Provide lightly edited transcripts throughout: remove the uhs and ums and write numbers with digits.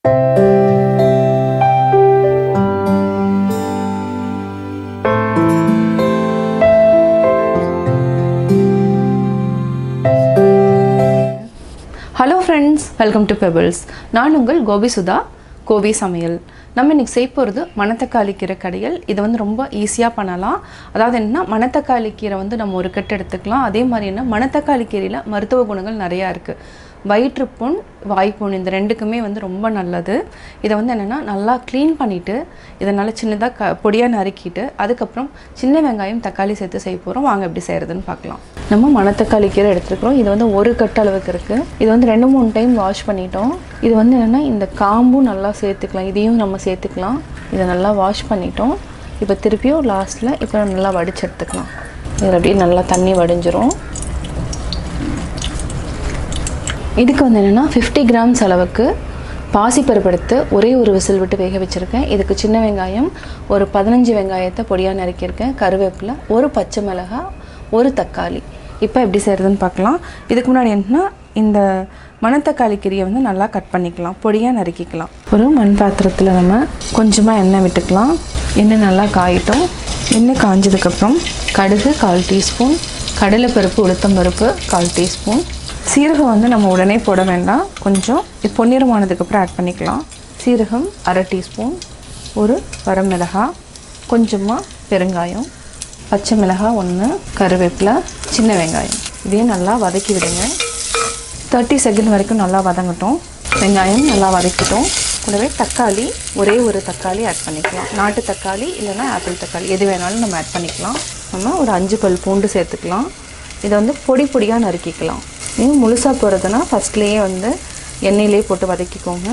Hello friends, welcome to Pebbles. நான் உங்கள் கோபி சுதா, கோவை சமையல். நம்ம இன்னைக்கு செய்ய போகிறது மணத்தக்காளி கீரை கடையல். இது வந்து ரொம்ப ஈஸியாக பண்ணலாம். அதாவது என்னன்னா மணத்தக்காளி கீரை வந்து நம்ம ஒரு கட்டு எடுத்துக்கலாம். அதே மாதிரி என்ன மணத்தக்காளி கீரையில் மருத்துவ குணங்கள் நிறையா இருக்குது. வயிற்றுப்புண், வாய்ப்புண் இந்த ரெண்டுக்குமே வந்து ரொம்ப நல்லது. இதை வந்து என்னென்னா நல்லா க்ளீன் பண்ணிவிட்டு இதை நல்லா சின்னதாக பொடியாக நறுக்கிட்டு அதுக்கப்புறம் சின்ன வெங்காயம் தக்காளி சேர்த்து செய்ய போகிறோம். வாங்க எப்படி செய்கிறதுன்னு பார்க்கலாம். நம்ம மணத்தக்காளி கீரை எடுத்துக்கிறோம். இது வந்து ஒரு கட்டு அளவுக்கு இருக்குது. இது வந்து 2-3 டைம் வாஷ் பண்ணிட்டோம். இது வந்து என்னென்னா இந்த காம்பும் நல்லா சேர்த்துக்கலாம். இதையும் நம்ம சேர்த்துக்கலாம். இதை நல்லா வாஷ் பண்ணிட்டோம். இப்போ திருப்பியும் லாஸ்ட்டில் இப்போ நல்லா வடிச்சு எடுத்துக்கலாம். இதில் அப்படியே நல்லா தண்ணி வடிஞ்சிரும். இதுக்கு வந்து என்னென்னா 50 கிராம்ஸ் அளவுக்கு பாசிப்பருப்பு எடுத்து ஒரே ஒரு விசில் விட்டு வேக வச்சுருக்கேன். இதுக்கு சின்ன வெங்காயம் ஒரு 15 வெங்காயத்தை பொடியாக நறுக்கியிருக்கேன், கருவேப்பிலை, ஒரு பச்சை மிளகாய், ஒரு தக்காளி. இப்போ எப்படி செய்கிறதுன்னு பார்க்கலாம். இதுக்கு முன்னாடி என்னன்னா இந்த மணத்தக்காளி கீரையை வந்து நல்லா கட் பண்ணிக்கலாம், பொடியாக நறுக்கிக்கலாம். ஒரு மண் பாத்திரத்தில் நம்ம கொஞ்சமாக எண்ணெய் விட்டுக்கலாம். எண்ணெய் நல்லா காயிட்டும். எண்ணெய் காஞ்சதுக்கப்புறம் கடுகு 1/4 டீஸ்பூன், கடலைப்பருப்பு, உளுத்தம்பருப்பு 1/4 டீஸ்பூன், சீரகம் வந்து நம்ம உடனே போட வேண்டாம், கொஞ்சம் பொன்னிறமானதுக்கப்புறம் ஆட் பண்ணிக்கலாம். சீரகம் 1/2 டீஸ்பூன், ஒரு வரமிளகாய், கொஞ்சமாக பெருங்காயம், பச்சை மிளகாய் 1, கருவேப்பிலை, சின்ன வெங்காயம். இதையும் நல்லா வதக்கி விடுங்க. 30 செகண்ட் வரைக்கும் நல்லா வதங்கட்டும். வெங்காயம் நல்லா வதக்கிட்டோம். கூடவே தக்காளி, ஒரே ஒரு தக்காளி ஆட் பண்ணிக்கலாம். நாட்டு தக்காளி இல்லைன்னா ஆப்பிள் தக்காளி எது வேணாலும் நம்ம ஆட் பண்ணிக்கலாம். நம்ம ஒரு 5 பல் பூண்டு சேர்த்துக்கலாம். இதை வந்து பொடி பொடியாக நறுக்கிக்கலாம். நீங்கள் முழுசாக போகிறதுனா ஃபஸ்ட்லேயே வந்து எண்ணெயிலே போட்டு வதக்கிக்கோங்க.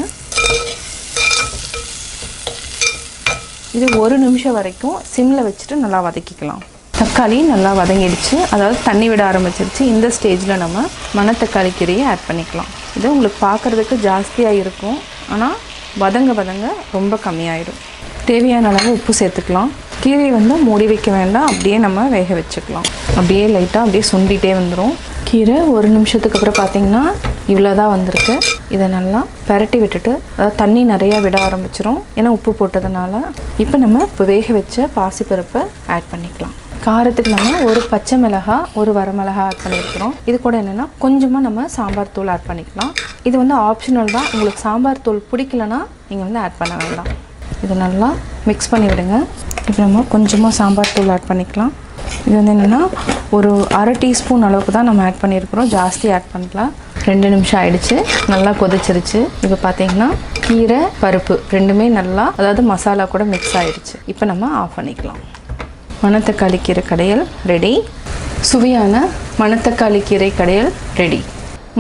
இது 1 நிமிஷம் வரைக்கும் சிம்மில் வச்சுட்டு நல்லா வதக்கிக்கலாம். தக்காளி நல்லா வதங்கிடுச்சு, அதாவது தண்ணி விட ஆரம்பிச்சிருச்சு. இந்த ஸ்டேஜில் நம்ம மணத்தக்காளி கீரையை ஆட் பண்ணிக்கலாம். இது உங்களுக்கு பார்க்குறதுக்கு ஜாஸ்தியாக இருக்கும், ஆனால் வதங்க வதங்க ரொம்ப கம்மியாயிடும். தேவையான அளவு உப்பு சேர்த்துக்கலாம். கீரை வந்து மூடி வைக்க வேண்டாம், அப்படியே நம்ம வேக வச்சுக்கலாம். அப்படியே லைட்டாக அப்படியே சுண்டிகிட்டே வந்துடும். கீரை 1 நிமிஷத்துக்கு அப்புறம் பார்த்திங்கன்னா இவ்வளோ தான் வந்திருக்கு. இதை நல்லா பரட்டி விட்டுட்டு, அதாவது தண்ணி நிறையா விட ஆரம்பிச்சிரும், ஏன்னா உப்பு போட்டதுனால. இப்போ நம்ம இப்போ வேக வச்ச பாசிப்பருப்பை ஆட் பண்ணிக்கலாம். காரத்துக்கு நம்ம ஒரு பச்சை மிளகாய், ஒரு வரமிளகாய் ஆட் பண்ணியிருக்கிறோம். இது கூட என்னென்னா கொஞ்சமாக நம்ம சாம்பார் தூள் ஆட் பண்ணிக்கலாம். இது வந்து ஆப்ஷனல் தான். உங்களுக்கு சாம்பார் தூள் பிடிக்கலன்னா நீங்கள் வந்து ஆட் பண்ண வேண்டாம். இதை நல்லா மிக்ஸ் பண்ணி விடுங்க. இப்போ நம்ம கொஞ்சமாக சாம்பார் தூள் ஆட் பண்ணிக்கலாம். இது வந்து என்னென்னா ஒரு 1/2 டீஸ்பூன் அளவுக்கு தான் நம்ம ஆட் பண்ணியிருக்கிறோம், ஜாஸ்தி ஆட் பண்ணலாம். 2 நிமிஷம் ஆயிடுச்சு, நல்லா கொதிச்சிருச்சு. இப்போ பார்த்தீங்கன்னா கீரை பருப்பு ரெண்டுமே நல்லா, அதாவது மசாலா கூட மிக்ஸ் ஆகிடுச்சு. இப்போ நம்ம ஆஃப் பண்ணிக்கலாம். மணத்தக்காளி கீரை கடையல் ரெடி. சுவையான மணத்தக்காளி கீரை கடையல் ரெடி.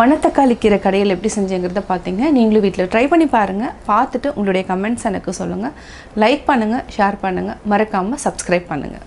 மணத்தக்காளி கீரை கடையல் எப்படி செஞ்சுங்கிறத பார்த்தீங்க. நீங்களும் வீட்டில் ட்ரை பண்ணி பாருங்கள். பார்த்துட்டு உங்களுடைய கமெண்ட்ஸ் எனக்கு சொல்லுங்கள். லைக் பண்ணுங்கள், ஷேர் பண்ணுங்கள், மறக்காமல் சப்ஸ்கிரைப் பண்ணுங்கள்.